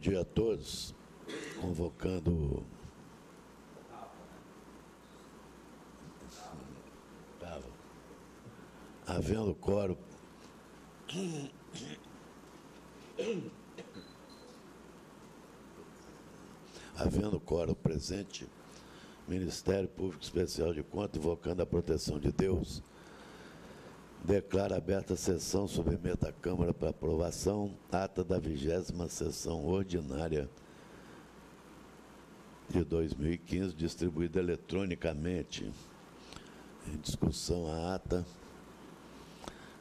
dia a todos, convocando havendo quórum presente, Ministério Público Especial de Contas, invocando a proteção de Deus, declara aberta a sessão, submeta à Câmara para aprovação, ata da 20ª sessão ordinária de 2015, distribuída eletronicamente. Em discussão a ata,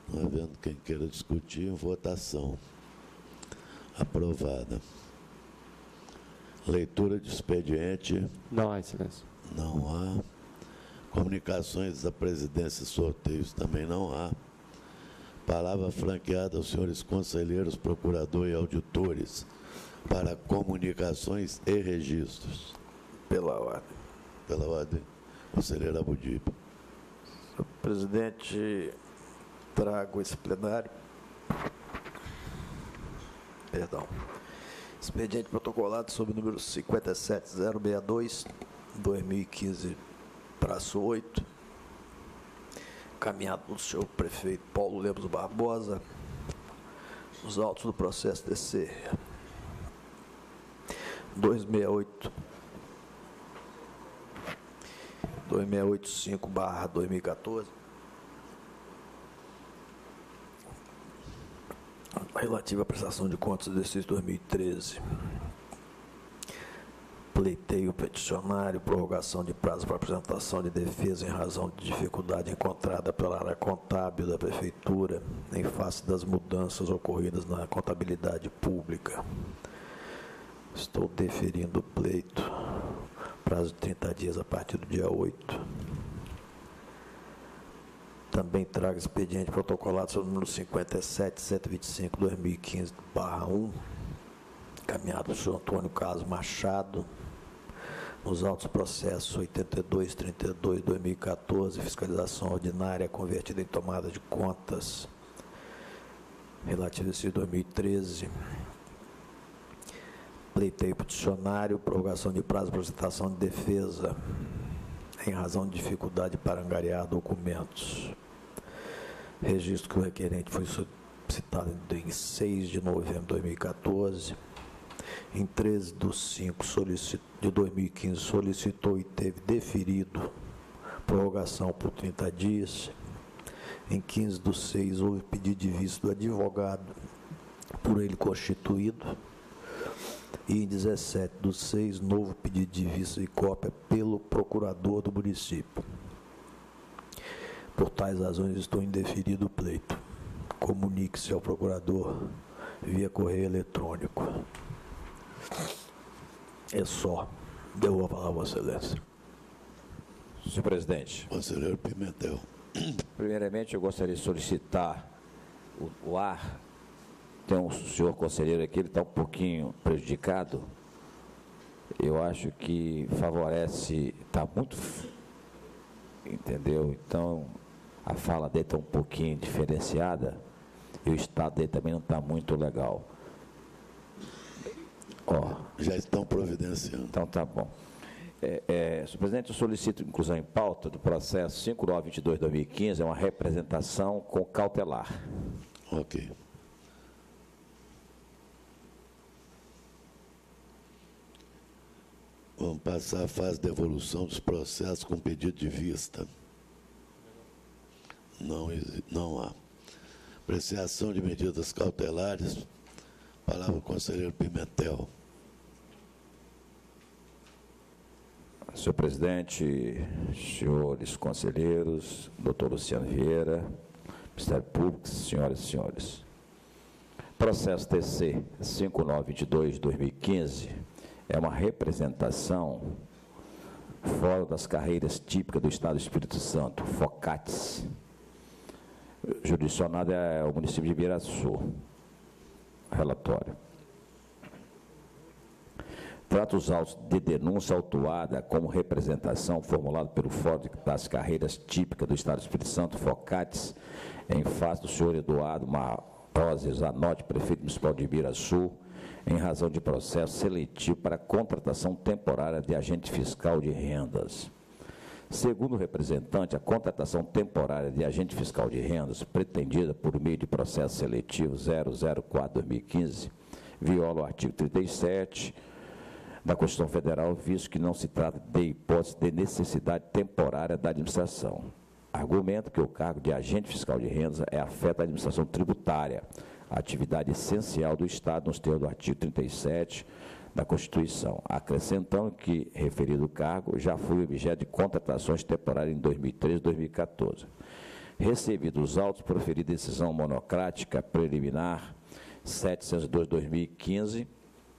não havendo quem queira discutir, em votação. Aprovada. Leitura de expediente. Não há, excelência. Não há. Comunicações da presidência e sorteios também não há. Palavra franqueada aos senhores conselheiros, procurador e auditores para comunicações e registros. Pela ordem. Pela ordem, conselheiro Abudib. Senhor presidente, trago esse plenário. Perdão. Expediente protocolado sob o número 57062, 2015-8, encaminhado pelo senhor prefeito Paulo Lemos Barbosa, nos autos do processo DC 2685/2014, relativa à prestação de contas do exercício 2013. Pleiteio peticionário, prorrogação de prazo para apresentação de defesa em razão de dificuldade encontrada pela área contábil da Prefeitura em face das mudanças ocorridas na contabilidade pública. Estou deferindo o pleito, prazo de 30 dias a partir do dia 8. Também trago expediente protocolado sob o número 57.125/2015/1, encaminhado pelo senhor Antônio Carlos Machado, nos autos processos 8232/2014, fiscalização ordinária convertida em tomada de contas, relativo a esse 2013. Pleiteio peticionário, prorrogação de prazo para apresentação de defesa, em razão de dificuldade para angariar documentos. Registro que o requerente foi solicitado em 6 de novembro de 2014. Em 13 de 5 de 2015, solicitou e teve deferido prorrogação por 30 dias. Em 15 de 6, houve pedido de vista do advogado por ele constituído. E em 17 de 6, novo pedido de vista e cópia pelo procurador do município. Por tais razões, estou indeferido o pleito. Comunique-se ao procurador via correio eletrônico. É só. Devolvo a palavra a Vossa Excelência. Senhor presidente. Conselheiro Pimentel. Primeiramente, eu gostaria de solicitar o ar. Tem um senhor conselheiro aqui, ele está um pouquinho prejudicado. Eu acho que favorece, está muito, entendeu? Então, a fala dele está um pouquinho diferenciada e o estado dele também não está muito legal. Ó, já estão providenciando. Então, tá bom. Senhor presidente, eu solicito inclusão em pauta do processo 5922/2015, é uma representação com cautelar. Ok. Vamos passar à fase de devolução dos processos com pedido de vista. Não há. Apreciação de medidas cautelares. Palavra ao conselheiro Pimentel. Senhor presidente, senhores conselheiros, doutor Luciano Vieira, Ministério Público, senhoras e senhores. Processo TC 5922/2015 é uma representação fora das carreiras típicas do Estado do Espírito Santo, FOCATS. Jurisdicionado é o município de Ibiraçu. Relatório. Trata os autos de denúncia autuada como representação formulada pelo Fórum das Carreiras Típicas do Estado do Espírito Santo, FOCATS, em face do senhor Eduardo Marose Zanotti, prefeito municipal de Ibiraçu, em razão de processo seletivo para contratação temporária de agente fiscal de rendas. Segundo o representante, a contratação temporária de agente fiscal de rendas, pretendida por meio de processo seletivo 004/2015, viola o artigo 37 da Constituição Federal, visto que não se trata de hipótese de necessidade temporária da administração. Argumento que o cargo de agente fiscal de rendas é afeto à administração tributária, atividade essencial do Estado, nos termos do artigo 37 da Constituição, acrescentando que referido cargo já foi objeto de contratações temporárias em 2013 e 2014. Recebidos os autos, proferida decisão monocrática preliminar 702/2015,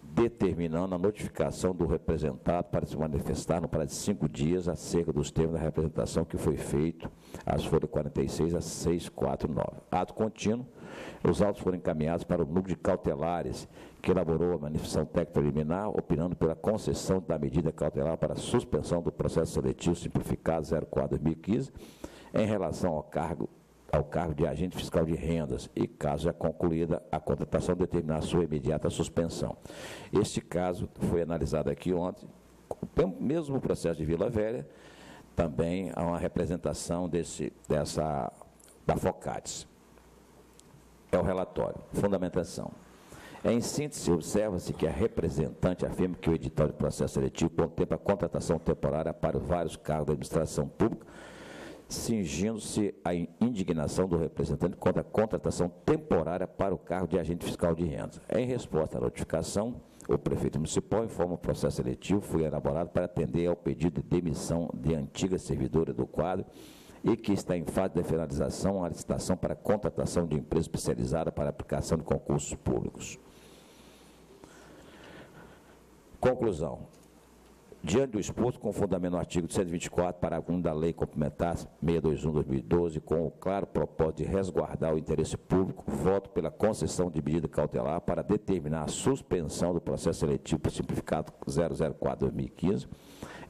determinando a notificação do representado para se manifestar no prazo de 5 dias acerca dos termos da representação que foi feito às folhas 46 a 649. Ato contínuo, os autos foram encaminhados para o núcleo de cautelares, que elaborou a manifestação técnica preliminar, opinando pela concessão da medida cautelar para a suspensão do processo seletivo simplificado 04/2015, em relação ao cargo de agente fiscal de rendas e, caso já concluída a contratação, determinar sua imediata suspensão. Este caso foi analisado aqui ontem, o mesmo processo de Vila Velha, também há uma representação da FOCADES. É o relatório. Fundamentação. Em síntese, observa-se que a representante afirma que o edital de processo seletivo contempla a contratação temporária para vários cargos da administração pública, cingindo-se a indignação do representante contra a contratação temporária para o cargo de agente fiscal de rendas. Em resposta à notificação, o prefeito municipal informa que o processo seletivo foi elaborado para atender ao pedido de demissão de antiga servidora do quadro e que está em fase de finalização a licitação para a contratação de empresa especializada para a aplicação de concursos públicos. Conclusão. Diante do exposto, com fundamento no artigo 124, parágrafo 1 da Lei Complementar 621/2012, com o claro propósito de resguardar o interesse público, voto pela concessão de medida cautelar para determinar a suspensão do processo seletivo simplificado 004/2015,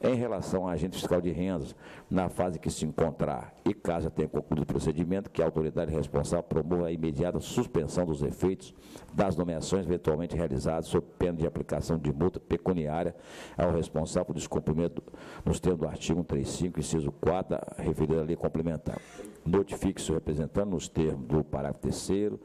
em relação ao agente fiscal de rendas, na fase que se encontrar e, caso tenha concluído o procedimento, que a autoridade responsável promova a imediata suspensão dos efeitos das nomeações eventualmente realizadas, sob pena de aplicação de multa pecuniária ao responsável por descumprimento nos termos do artigo 135, inciso 4, da referida lei complementar. Notifique-se o representante nos termos do parágrafo 3º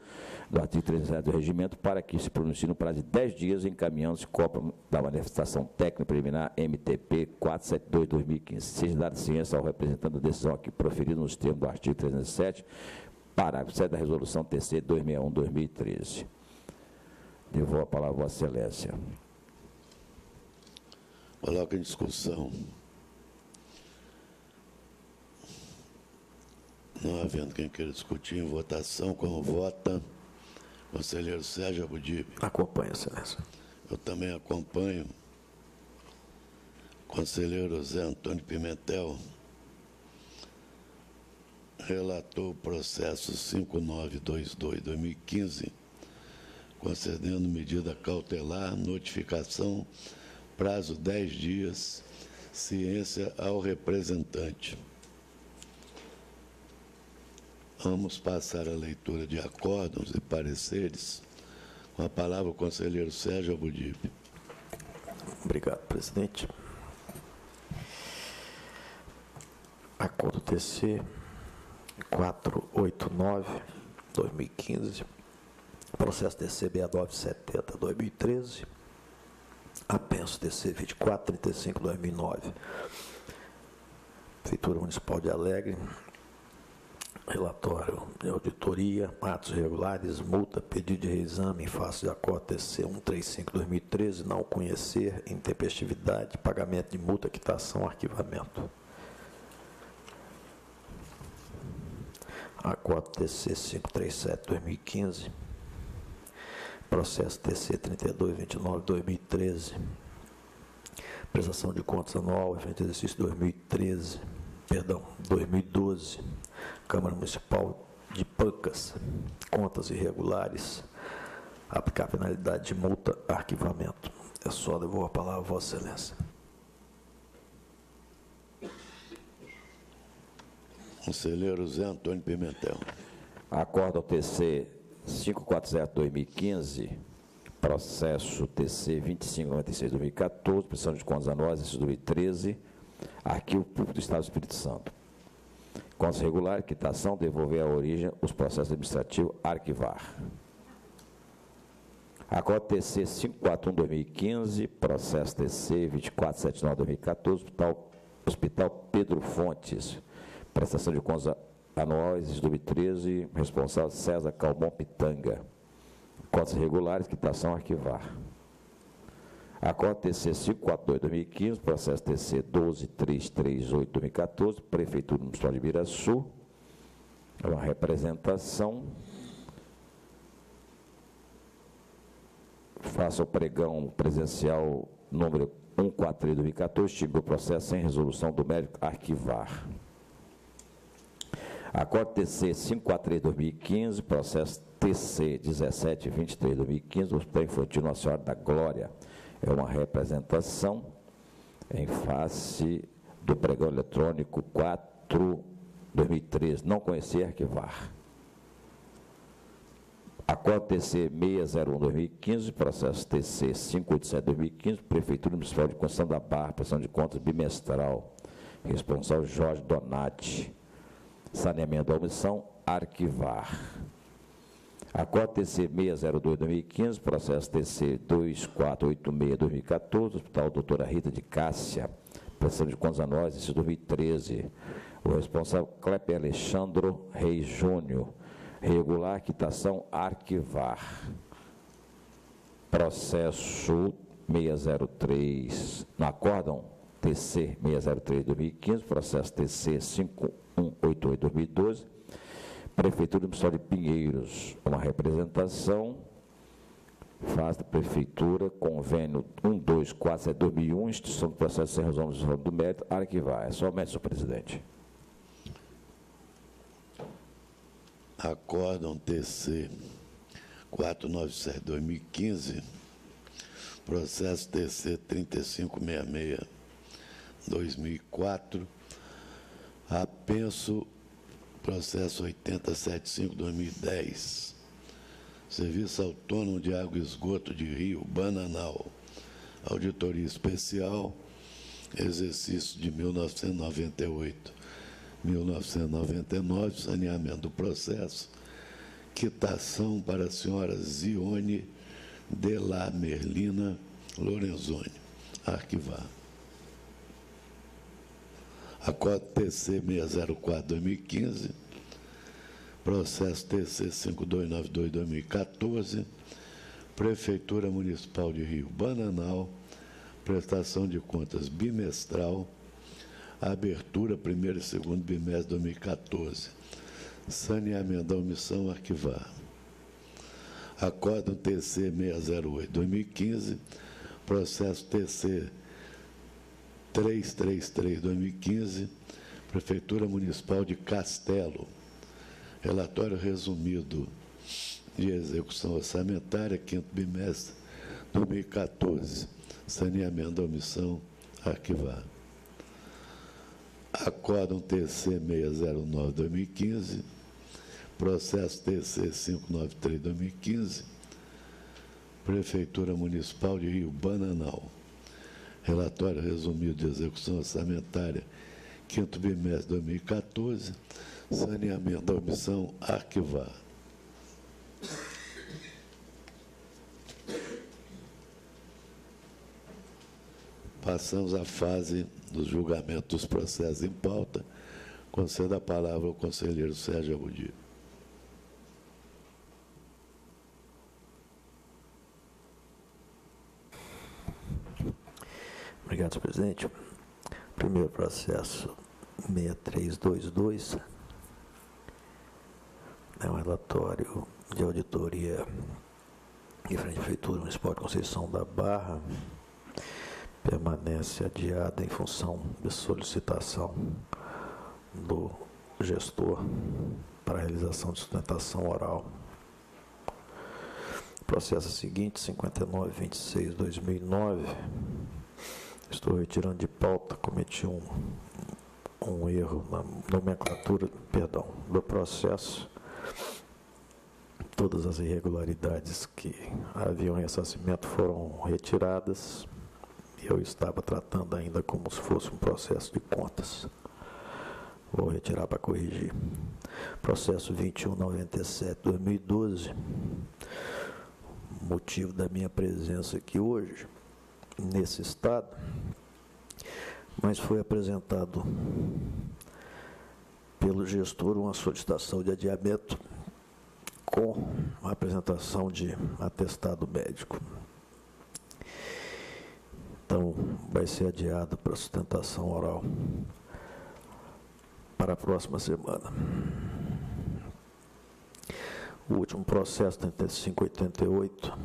do artigo 37 do regimento para que se pronuncie no prazo de 10 dias, encaminhando-se cópia da manifestação técnica preliminar MTP 472/2015. Seja dada ciência ao representante da decisão aqui proferida nos termos do artigo 307, parágrafo 7 da resolução TC 261/2013. Devolvo a palavra a Vossa Excelência. Coloca em discussão. Não havendo quem queira discutir em votação, como vota o conselheiro Sérgio Abudib. Acompanho, Excelência. Eu também acompanho o conselheiro Zé Antônio Pimentel. Relatou o processo 5922/2015, concedendo medida cautelar, notificação, prazo 10 dias, ciência ao representante. Vamos passar a leitura de acórdãos e pareceres. Com a palavra o conselheiro Sérgio Abudib. Obrigado, presidente. Acordo TC 489/2015, processo TC 6970/2013, apenso TC 2435/2009, Prefeitura Municipal de Alegre, relatório de auditoria, atos regulares, multa, pedido de reexame em face de acordo TC 135/2013, não conhecer, intempestividade, pagamento de multa, quitação, arquivamento. Acordo TC 537/2015, processo TC 3229/2013, prestação de contas anual, efeito exercício 2012, Câmara Municipal de Pancas, contas irregulares, aplicar penalidade de multa, arquivamento. É só, devolvo a palavra a Vossa Excelência. Conselheiro Zé Antônio Pimentel. Acordo ao TC 540/2015, processo TC 2596-2014, prestação de contas anuais, exercício 2013, Arquivo Público do Estado do Espírito Santo. Contas regulares, quitação, devolver à origem os processos administrativos, arquivar. Acordo TC 541-2015, processo TC 2479-2014, Hospital Pedro Fontes, prestação de contas anuais, exercício 2013, responsável César Calmon Pitanga. Contas regulares, quitação, arquivar. Acordo TC 542-2015, processo TC 12338-2014, Prefeitura Municipal de Ibiraçu, é uma representação. Faça o pregão presencial número 143-2014, tipo o processo sem resolução do mérito, arquivar. Acordo TC 543-2015, processo TC 1723-2015, Hospital Infantil Nossa Senhora da Glória. É uma representação em face do pregão eletrônico 4/2013. Não conhecer, arquivar. Acordo TC 601-2015, processo TC 587-2015, Prefeitura Municipal de Conceição da Barra, prestação de contas bimestral. Responsável Jorge Donati. Saneamento da omissão, arquivar. Acordo TC 602-2015, processo TC 2486-2014, Hospital Doutora Rita de Cássia, prestação de contas anuais, exercício 2013. O responsável Cleber Alexandro Reis Júnior. Regular, quitação, arquivar. Processo 603, no acórdão TC 603-2015, processo TC 5188-2012, Prefeitura Municipal de Pinheiros, uma representação, faz da Prefeitura, convênio 1247-2001, instituição do processo sem resolução do mérito, arquivar. É somente, senhor presidente. Acórdão TC 497-2015, processo TC 3566-2004, apenso processo 8075-2010, Serviço Autônomo de Água e Esgoto de Rio, Bananal, auditoria especial, exercício de 1998-1999, saneamento do processo, quitação para a senhora Zione de la Merlina Lorenzoni, arquivar. Acordo TC 604-2015, processo TC 5292-2014, Prefeitura Municipal de Rio Bananal, prestação de contas bimestral, abertura primeiro e segundo bimestre de 2014, saneamento da omissão, arquivar. Acórdão TC 608-2015, processo TC 333-2015, Prefeitura Municipal de Castelo, relatório resumido de execução orçamentária, quinto bimestre de 2014, saneamento da omissão, arquivar. Acórdão TC 609-2015, processo TC 593-2015, Prefeitura Municipal de Rio Bananal, relatório resumido de execução orçamentária, quinto bimestre de 2014, saneamento da omissão, arquivar. Passamos à fase do julgamento dos processos em pauta. Concedo a palavra ao conselheiro Sérgio Arrudio. Obrigado, senhor presidente. Primeiro processo 6322 é um relatório de auditoria em frente à Prefeitura Municipal de Conceição da Barra, permanece adiada em função de solicitação do gestor para a realização de sustentação oral. Processo seguinte, 5926-2009. Estou retirando de pauta, cometi um erro na nomenclatura, do processo. Todas as irregularidades que haviam em ressarcimento foram retiradas e eu estava tratando ainda como se fosse um processo de contas. Vou retirar para corrigir. Processo 2197/2012. Motivo da minha presença aqui hoje, nesse estado, mas foi apresentado pelo gestor uma solicitação de adiamento com a apresentação de atestado médico. Então, vai ser adiado para sustentação oral para a próxima semana. O último processo, 3588,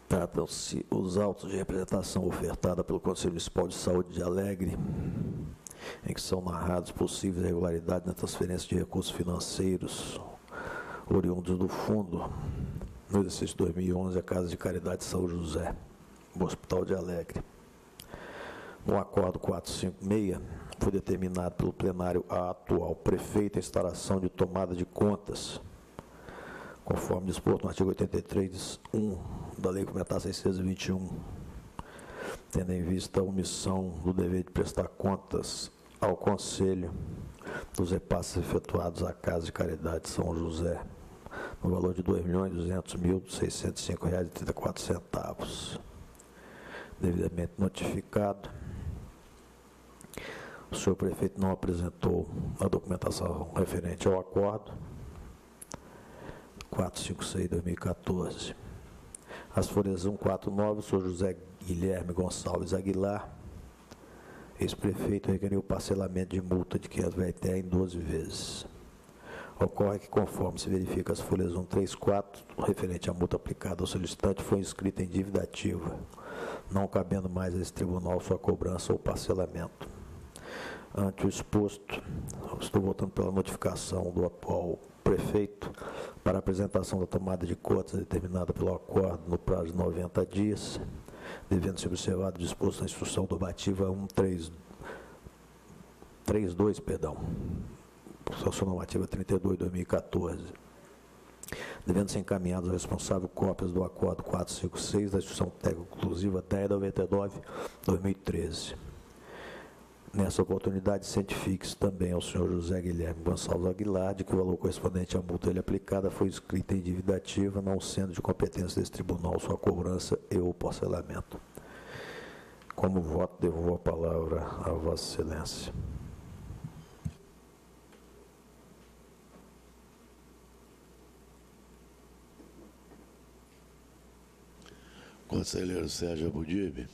tratam-se os autos de representação ofertada pelo Conselho Municipal de Saúde de Alegre, em que são narrados possíveis irregularidades na transferência de recursos financeiros oriundos do fundo, no exercício 2011, a Casa de Caridade São José, no Hospital de Alegre. No acordo 456, foi determinado pelo plenário a atual prefeito a instalação de tomada de contas, conforme disposto no artigo 83.1 da Lei Complementar 621, tendo em vista a omissão do dever de prestar contas ao Conselho dos repasses efetuados à Casa de Caridade São José, no valor de R$ 2.200.605,34, devidamente notificado. O senhor prefeito não apresentou a documentação referente ao acordo 456/2014. As folhas 149, o senhor José Guilherme Gonçalves Aguilar, ex-prefeito, requeriu o parcelamento de multa de R$500 em 12 vezes. Ocorre que, conforme se verifica as folhas 134, referente à multa aplicada ao solicitante, foi inscrita em dívida ativa, não cabendo mais a esse tribunal sua cobrança ou parcelamento. Ante o exposto, estou votando pela notificação do atual prefeito para a apresentação da tomada de contas determinada pelo acordo no prazo de 90 dias, devendo ser observado o disposto na instrução normativa 132, instrução normativa 32/2014, devendo ser encaminhados ao responsável cópias do acordo 456 da instrução técnica inclusiva 1099/2013. Nessa oportunidade, cientifique-se também ao senhor José Guilherme Gonçalves Aguilar de que o valor correspondente à multa ele aplicada foi inscrita em dívida ativa, não sendo de competência desse tribunal sua cobrança e ou parcelamento. Como voto, devolvo a palavra a Vossa Excelência. Conselheiro Sérgio Abudib,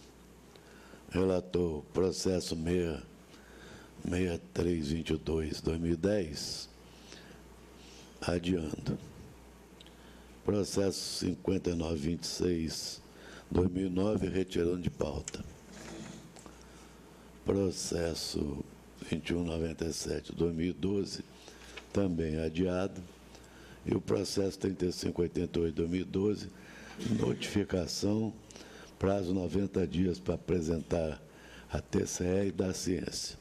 relator processo 6322/2010, adiando. Processo 5926/2009, retirando de pauta. Processo 2197/2012, também adiado. E o processo 3588/2012, notificação, prazo 90 dias para apresentar a TCE e da ciência.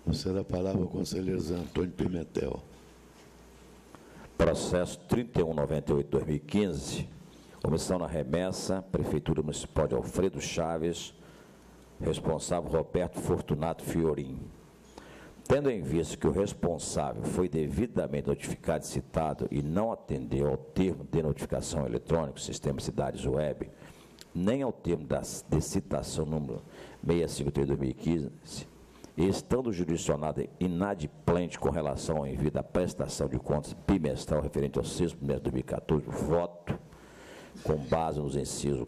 Concedo a palavra ao conselheiro Zé Antônio Pimentel. Processo 3198/2015, omissão na remessa, Prefeitura Municipal de Alfredo Chaves, responsável Roberto Fortunato Fiorim. Tendo em vista que o responsável foi devidamente notificado e citado e não atendeu ao termo de notificação eletrônico, Sistema Cidades Web, nem ao termo de citação número 653/2015, e estando jurisdicionado inadimplente com relação ao envio da prestação de contas bimestral referente ao 6º trimestre de 2014, voto com base nos incisos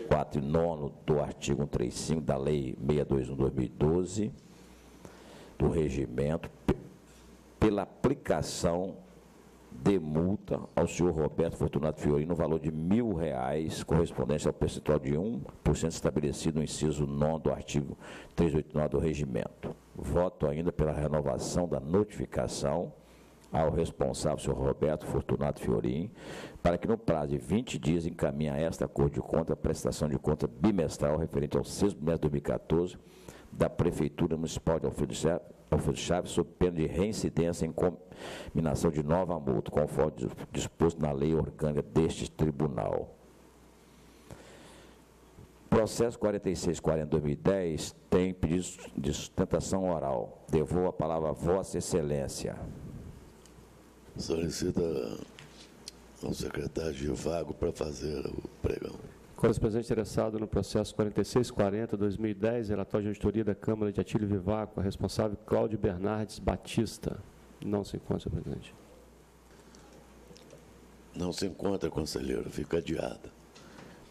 4 e 9 do artigo 135 da Lei 621/2012, do regimento, pela aplicação de multa ao senhor Roberto Fortunato Fiorim no valor de R$1.000, correspondente ao percentual de 1% estabelecido no inciso 9 do artigo 389 do regimento. Voto ainda pela renovação da notificação ao responsável, senhor Roberto Fortunato Fiorim, para que no prazo de 20 dias encaminhe a esta Corte de Contas a prestação de conta bimestral referente ao 6º trimestre de 2014, da Prefeitura Municipal de Alfredo Chaves, sob pena de reincidência em cominação de nova multa, conforme disposto na lei orgânica deste tribunal. Processo 4640-2010 tem pedido de sustentação oral. Devolvo a palavra a Vossa Excelência. Solicita ao secretário Givago para fazer o pregão. Colegas presentes interessados no processo 4640-2010, relatório de auditoria da Câmara de Atílio Vivaco, responsável Cláudio Bernardes Batista. Não se encontra, senhor presidente. Não se encontra, conselheiro, fica adiado.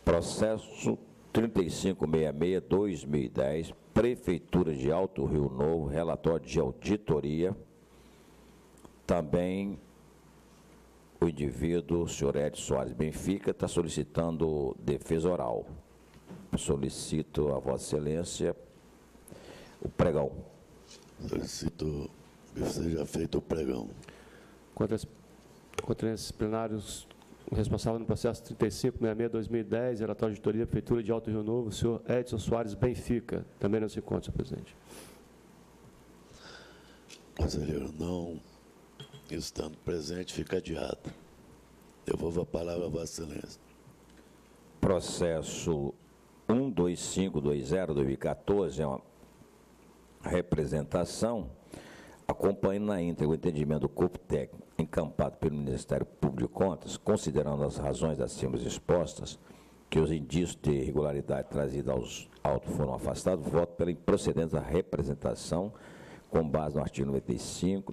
Processo 3566-2010, Prefeitura de Alto Rio Novo, relatório de auditoria. Também o indivíduo, o senhor Edson Soares Benfica, está solicitando defesa oral. Solicito a Vossa Excelência o pregão. Solicito que seja feito o pregão. Contra esses plenários, o responsável no processo 3566-2010, relatório de auditoria da Prefeitura de Alto Rio Novo, o senhor Edson Soares Benfica. Também não se encontra, senhor presidente. Conselheiro, não estando presente, fica adiado. Devolvo a palavra a Vossa Excelência. Processo 12520-2014 é uma representação, acompanhando na íntegra o entendimento do corpo técnico encampado pelo Ministério Público de Contas, considerando as razões acima expostas, que os indícios de irregularidade trazidos aos autos foram afastados, voto pela improcedência da representação, com base no artigo 95,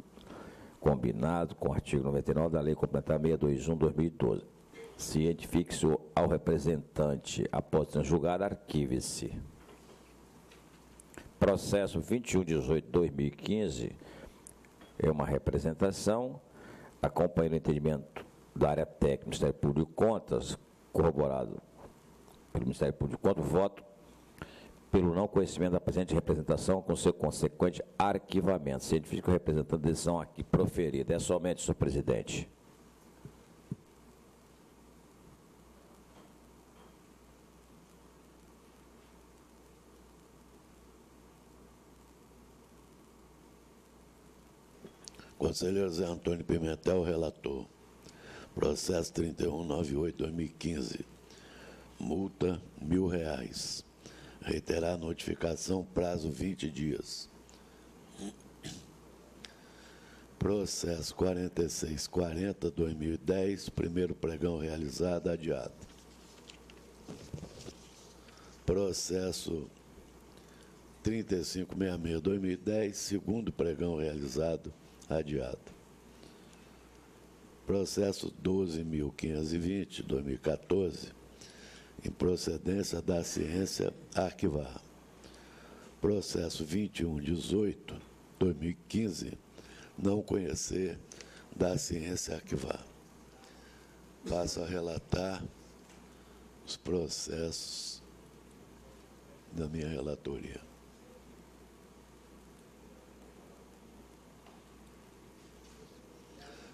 combinado com o artigo 99 da Lei Complementar 621/2012. Cientifique-se ao representante após ser julgado, arquive-se. Processo 2118/2015 é uma representação, acompanhando o entendimento da área técnica do Ministério Público de Contas, corroborado pelo Ministério Público de Contas, voto pelo não conhecimento da presente representação com seu consequente arquivamento. Cientifica o representante da decisão aqui proferida. É somente, senhor presidente. Conselheiro Zé Antônio Pimentel, relator. Processo 3198/2015. Multa R$1.000. Reiterar a notificação, prazo 20 dias. Processo 4640/2010, primeiro pregão realizado, adiado. Processo 3566/2010, segundo pregão realizado, adiado. Processo 12.520/2014, improcedência da ciência, arquivar. Processo 2118/2015, não conhecer, da ciência, arquivar. Passo a relatar os processos da minha relatoria.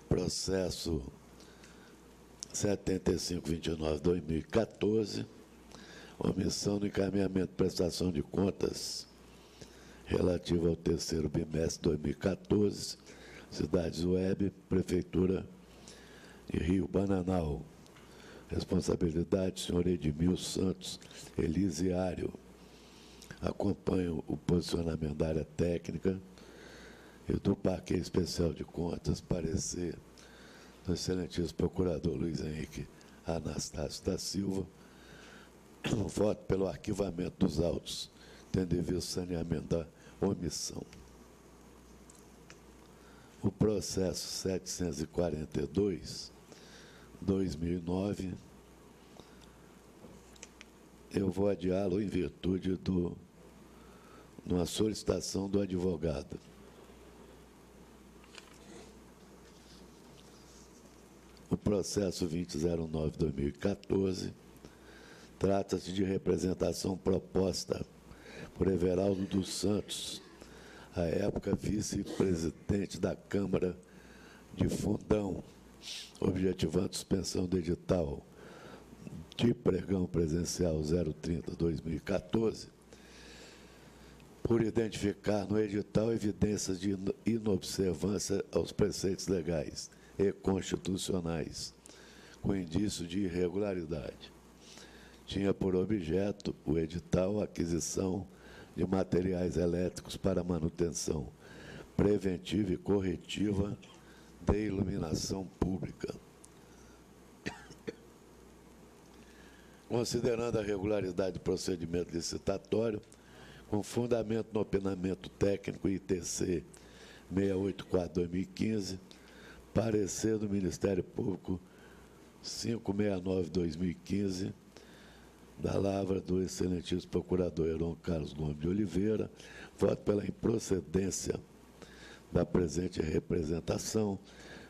Processo 7529/2014, omissão no encaminhamento de prestação de contas relativa ao terceiro bimestre de 2014, Cidades Web, Prefeitura de Rio Bananal. Responsabilidade, senhor Edmil Santos Elisiário. Acompanho o posicionamento da área técnica e do Parquê Especial de Contas, parecer do excelentíssimo procurador Luiz Henrique Anastácio da Silva. Voto pelo arquivamento dos autos, tendo em vista o saneamento da omissão. O processo 742/2009, eu vou adiá-lo em virtude de uma solicitação do advogado. O processo 2009/2014 trata-se de representação proposta por Everaldo dos Santos, à época vice-presidente da Câmara de Fundão, objetivando suspensão do edital de pregão presencial 030/2014, por identificar no edital evidências de inobservância aos preceitos legais e constitucionais, com indício de irregularidade. Tinha por objeto o edital a aquisição de materiais elétricos para manutenção preventiva e corretiva de iluminação pública. Considerando a regularidade do procedimento licitatório, com fundamento no opinamento técnico ITC 684/2015, parecer do Ministério Público 569/2015, da lavra do excelentíssimo procurador Heron Carlos Gomes de Oliveira, voto pela improcedência da presente representação,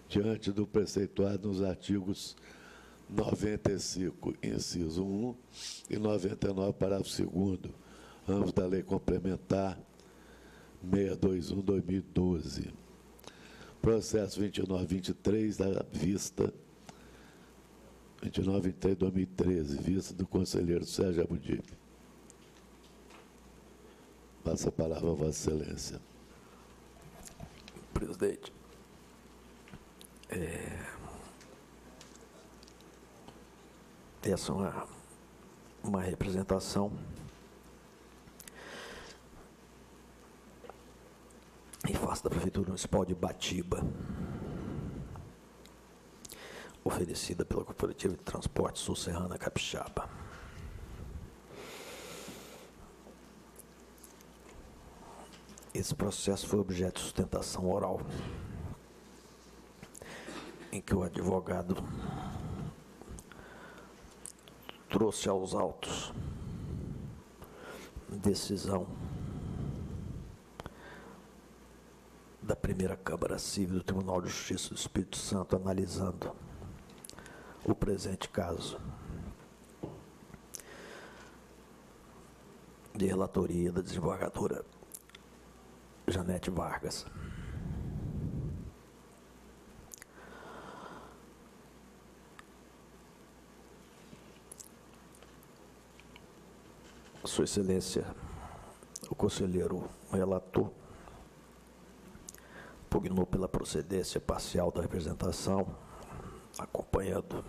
diante do preceituado nos artigos 95, inciso 1, e 99, parágrafo 2º, ambos da Lei Complementar 621/2012. Processo 2923 da vista 29/23/2013, vista do conselheiro Sérgio Abudib. Passa a palavra a Vossa Excelência. Presidente, essa é uma representação em face da Prefeitura Municipal de Batiba, oferecida pela Cooperativa de Transporte Sul Serrana Capixaba. Esse processo foi objeto de sustentação oral, em que o advogado trouxe aos autos decisão da primeira Câmara Civil do Tribunal de Justiça do Espírito Santo, analisando o presente caso, de relatoria da desembargadora Janete Vargas. Sua Excelência, o conselheiro relator pugnou pela procedência parcial da representação, acompanhando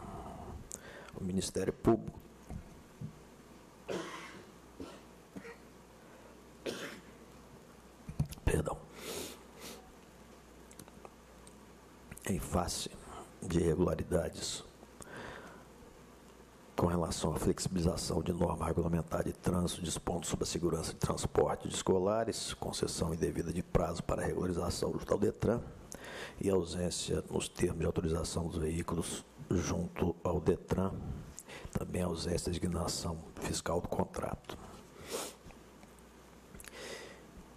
o Ministério Público. Em face de irregularidades com relação à flexibilização de norma regulamentar de trânsito, dispondo sobre a segurança de transporte de escolares, concessão indevida de prazo para regularização junto ao DETRAN e ausência nos termos de autorização dos veículos junto ao DETRAN, também ausência de designação fiscal do contrato.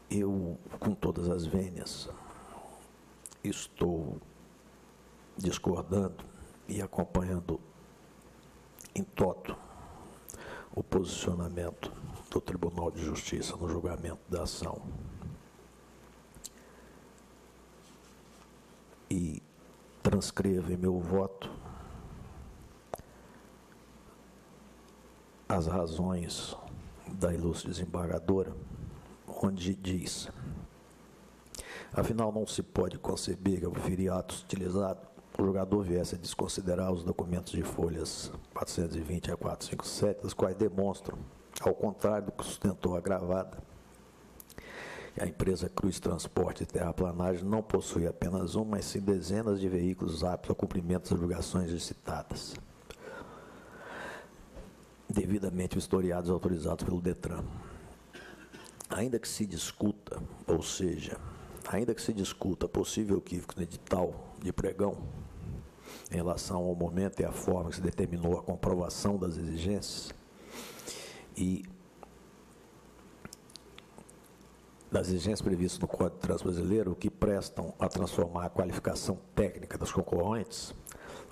Eu, com todas as vênias, estou discordando e acompanhando em toto o posicionamento do Tribunal de Justiça no julgamento da ação. E transcrevo em meu voto as razões da ilustre desembargadora, onde diz: afinal, não se pode conceber que, ao proferir atos utilizados, o julgador viesse a desconsiderar os documentos de folhas 420 a 457, os quais demonstram, ao contrário do que sustentou a gravada, que a empresa Cruz Transporte e Terraplanagem não possui apenas um, mas sim dezenas de veículos aptos ao cumprimento das obrigações licitadas, devidamente vistoriados e autorizados pelo DETRAN. Ainda que se discuta, ou seja, ainda que se discuta possível equívoco no edital de pregão em relação ao momento e à forma que se determinou a comprovação das exigências e das exigências previstas no Código de Trânsito Brasileiro, que prestam a transformar a qualificação técnica dos concorrentes,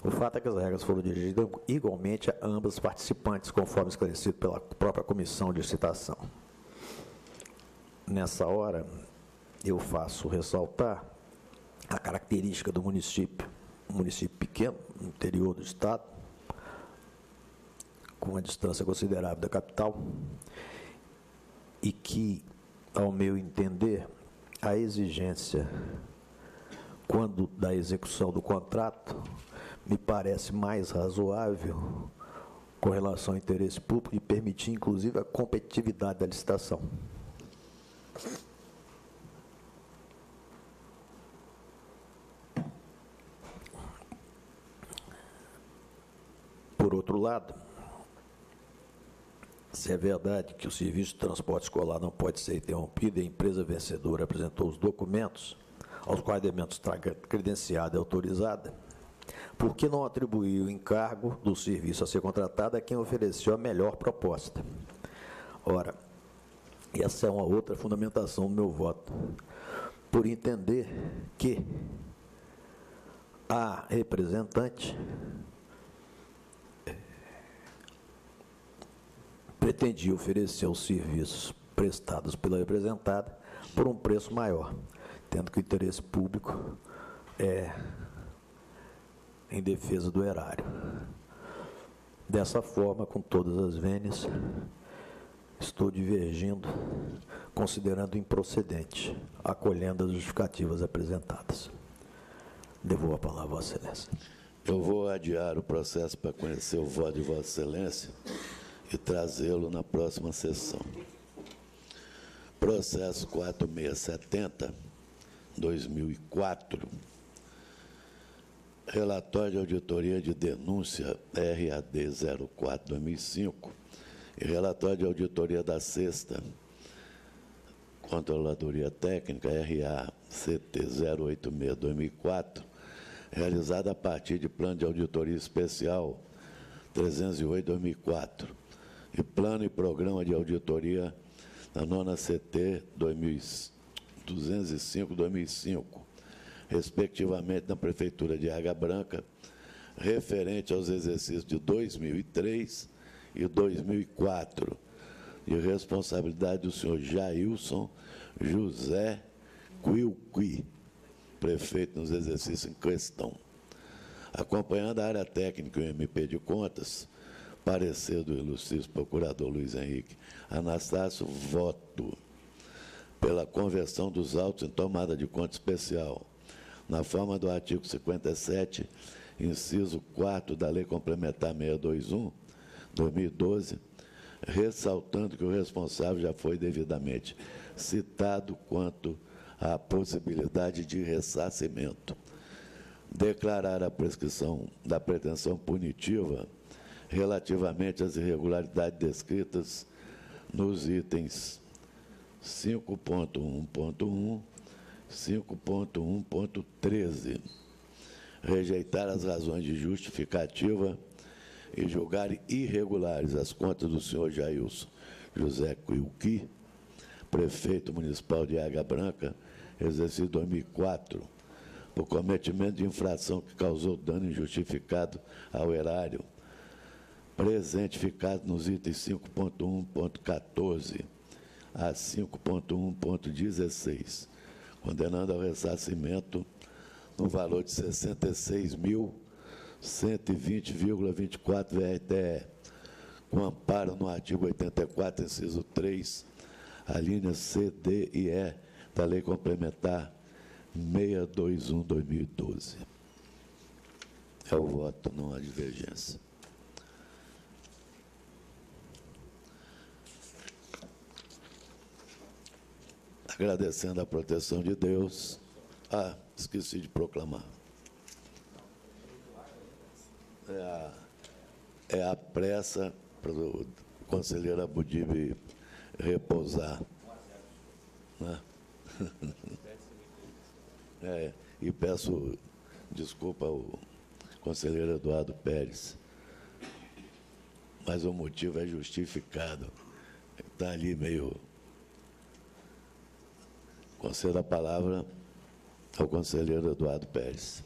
o fato é que as regras foram dirigidas igualmente a ambas as participantes, conforme esclarecido pela própria comissão de licitação. Nessa hora, eu faço ressaltar a característica do município, um município pequeno, no interior do estado, com uma distância considerável da capital, e que ao meu entender, a exigência, quando da execução do contrato, me parece mais razoável com relação ao interesse público e permitir, inclusive, a competitividade da licitação. Por outro lado, se é verdade que o serviço de transporte escolar não pode ser interrompido e a empresa vencedora apresentou os documentos, aos quais devem estar credenciada e autorizada, por que não atribuir o encargo do serviço a ser contratado a quem ofereceu a melhor proposta? Ora, essa é uma outra fundamentação do meu voto, por entender que a representante pretendia oferecer os serviços prestados pela representada por um preço maior, tendo que o interesse público é em defesa do erário. Dessa forma, com todas as vênias, estou divergindo, considerando improcedente, acolhendo as justificativas apresentadas. Devolvo a palavra a Vossa Excelência. Eu vou adiar o processo para conhecer o voto de Vossa Excelência e trazê-lo na próxima sessão. Processo 4670, 2004, relatório de auditoria de denúncia RAD 04-2005 e relatório de auditoria da sexta Controladoria Técnica RACT 086-2004, realizada a partir de plano de auditoria especial 308-2004 e plano e programa de auditoria da nona CT 205-2005, respectivamente na Prefeitura de Água Branca, referente aos exercícios de 2003 e 2004, de responsabilidade do senhor Jailson José Quilqui, prefeito nos exercícios em questão. Acompanhando a área técnica e o MP de Contas, parecer do ilustríssimo procurador Luiz Henrique Anastácio, voto pela conversão dos autos em tomada de conta especial, na forma do artigo 57, inciso 4 da Lei Complementar 621, 2012, ressaltando que o responsável já foi devidamente citado quanto à possibilidade de ressarcimento. Declarar a prescrição da pretensão punitiva relativamente às irregularidades descritas nos itens 5.1.1, 5.1.13. Rejeitar as razões de justificativa e julgar irregulares as contas do senhor Jailson José Quilqui, prefeito municipal de Água Branca, exercício 2004, por cometimento de infração que causou dano injustificado ao erário, presentificado nos itens 5.1.14 a 5.1.16, condenando ao ressarcimento no valor de 66.120,24 VRTE, com amparo no artigo 84, inciso 3, a linha C, D e E da Lei Complementar 621/2012. É o voto, não há divergência. Agradecendo a proteção de Deus. Ah, esqueci de proclamar. É a pressa para o conselheiro Abudib repousar. Né? E peço desculpa ao conselheiro Eduardo Pérez, mas o motivo é justificado. Está ali meio... Concedo a palavra ao conselheiro Eduardo Pérez.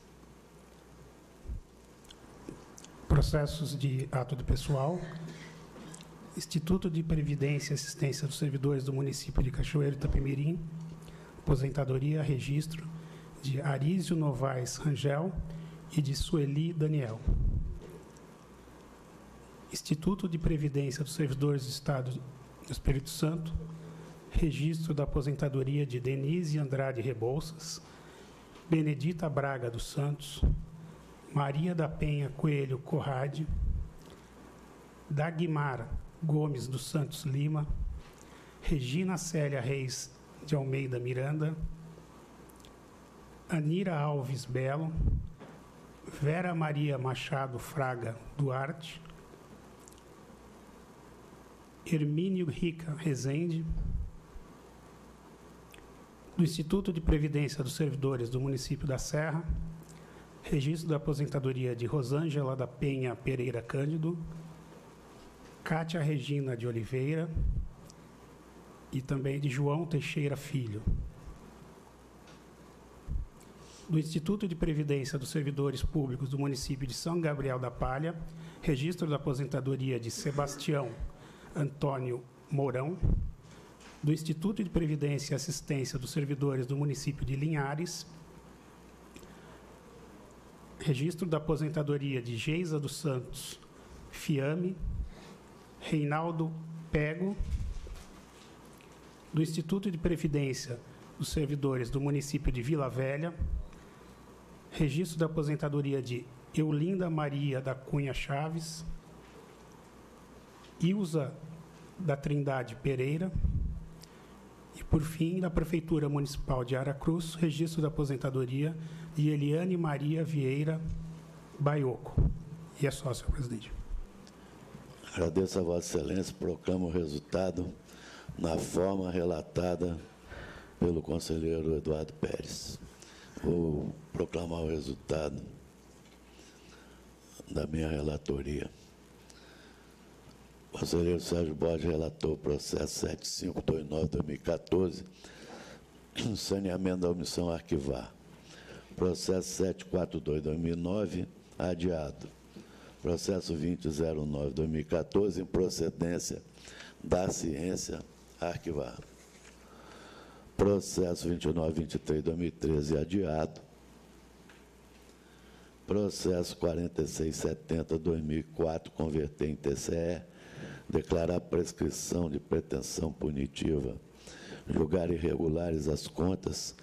Processos de ato do pessoal. Instituto de Previdência e Assistência dos Servidores do Município de Cachoeiro Itapemirim. Aposentadoria, registro de Arísio Novaes Rangel e de Sueli Daniel. Instituto de Previdência dos Servidores do Estado do Espírito Santo. registro da aposentadoria de Denise Andrade Rebouças, Benedita Braga dos Santos, Maria da Penha Coelho Corrade, Dagmar Gomes dos Santos Lima, Regina Célia Reis de Almeida Miranda, Anira Alves Belo, Vera Maria Machado Fraga Duarte, Hermínio Rica Rezende, do Instituto de Previdência dos Servidores do Município da Serra, registro da aposentadoria de Rosângela da Penha Pereira Cândido, Cátia Regina de Oliveira e também de João Teixeira Filho. Do Instituto de Previdência dos Servidores Públicos do Município de São Gabriel da Palha, registro da aposentadoria de Sebastião Antônio Mourão, do Instituto de Previdência e Assistência dos Servidores do Município de Linhares, registro da aposentadoria de Geisa dos Santos Fiame, Reinaldo Pego, do Instituto de Previdência dos Servidores do Município de Vila Velha, registro da aposentadoria de Eulinda Maria da Cunha Chaves, Ilza da Trindade Pereira e, por fim, da Prefeitura Municipal de Aracruz, registro da aposentadoria de Eliane Maria Vieira Baioco. E é só, senhor presidente. Agradeço a Vossa Excelência, proclamo o resultado na forma relatada pelo conselheiro Eduardo Pérez. Vou proclamar o resultado da minha relatoria. O conselheiro Sérgio Borges relatou o processo 7529-2014, saneamento da omissão a arquivar. Processo 742-2009, adiado. Processo 2009-2014, improcedência da ciência, arquivar. Processo 2923-2013, adiado. Processo 4670-2004, converter em TCE, declarar prescrição de pretensão punitiva, julgar irregulares as contas,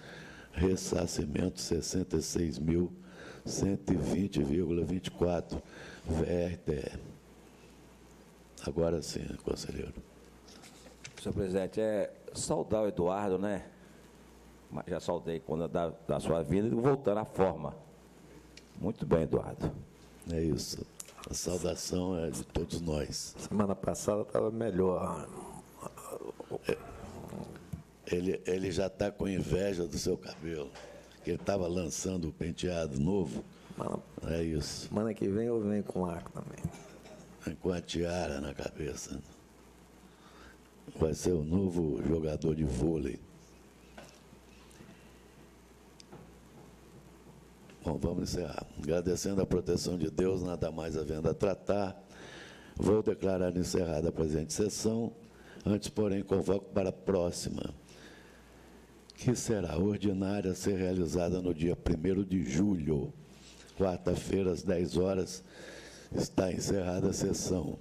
ressarcimento 66.120,24, VRTE. Agora sim, conselheiro. Senhor presidente, é saudar o Eduardo, né? Mas já saudei quando da sua vida, e voltando à forma. Muito bem, Eduardo. É isso. A saudação é de todos nós. Semana passada estava melhor. Ele já está com inveja do seu cabelo, que ele estava lançando o penteado novo. É isso. Semana que vem eu venho com arco também. Vem com a tiara na cabeça. Vai ser o novo jogador de vôlei. Bom, vamos encerrar. Agradecendo a proteção de Deus, nada mais havendo a tratar, vou declarar encerrada a presente sessão. Antes, porém, convoco para a próxima, que será ordinária a ser realizada no dia 1º de julho, quarta-feira, às 10 horas. Está encerrada a sessão.